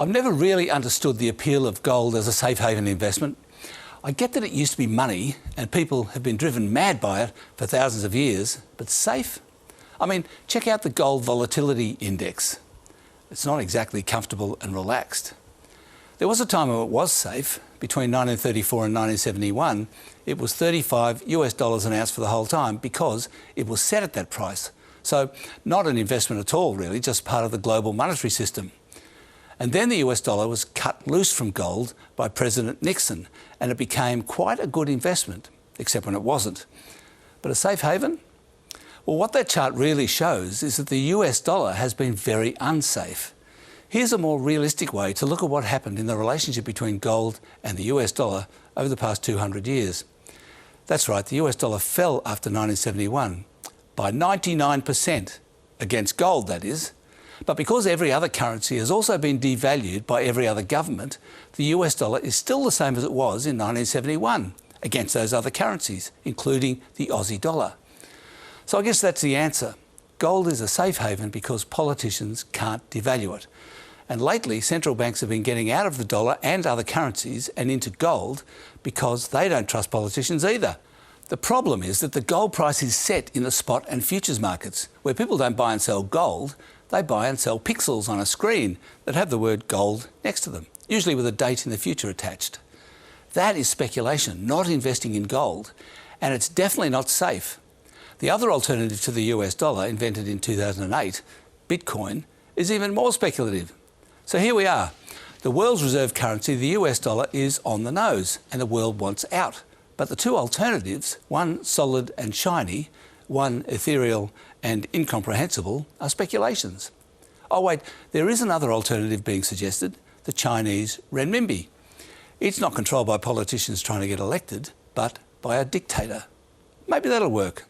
I've never really understood the appeal of gold as a safe haven investment. I get that it used to be money and people have been driven mad by it for thousands of years, but safe? I mean, check out the gold volatility index. It's not exactly comfortable and relaxed. There was a time when it was safe. Between 1934 and 1971, it was $35 an ounce for the whole time because it was set at that price. So not an investment at all, really, just part of the global monetary system. And then the US dollar was cut loose from gold by President Nixon, and it became quite a good investment, except when it wasn't. But a safe haven? Well, what that chart really shows is that the US dollar has been very unsafe. Here's a more realistic way to look at what happened in the relationship between gold and the US dollar over the past 200 years. That's right, the US dollar fell after 1971 by 99%, against gold, that is. But because every other currency has also been devalued by every other government, the US dollar is still the same as it was in 1971 against those other currencies, including the Aussie dollar. So I guess that's the answer. Gold is a safe haven because politicians can't devalue it. And lately, central banks have been getting out of the dollar and other currencies and into gold because they don't trust politicians either. The problem is that the gold price is set in the spot and futures markets, where people don't buy and sell gold, they buy and sell pixels on a screen that have the word gold next to them, usually with a date in the future attached. That is speculation, not investing in gold, and it's definitely not safe. The other alternative to the US dollar, invented in 2008, Bitcoin, is even more speculative. So here we are. The world's reserve currency, the US dollar, is on the nose, and the world wants out. But the two alternatives, one solid and shiny, one ethereal and incomprehensible, are speculations. Oh wait, there is another alternative being suggested, the Chinese renminbi. It's not controlled by politicians trying to get elected, but by a dictator. Maybe that'll work.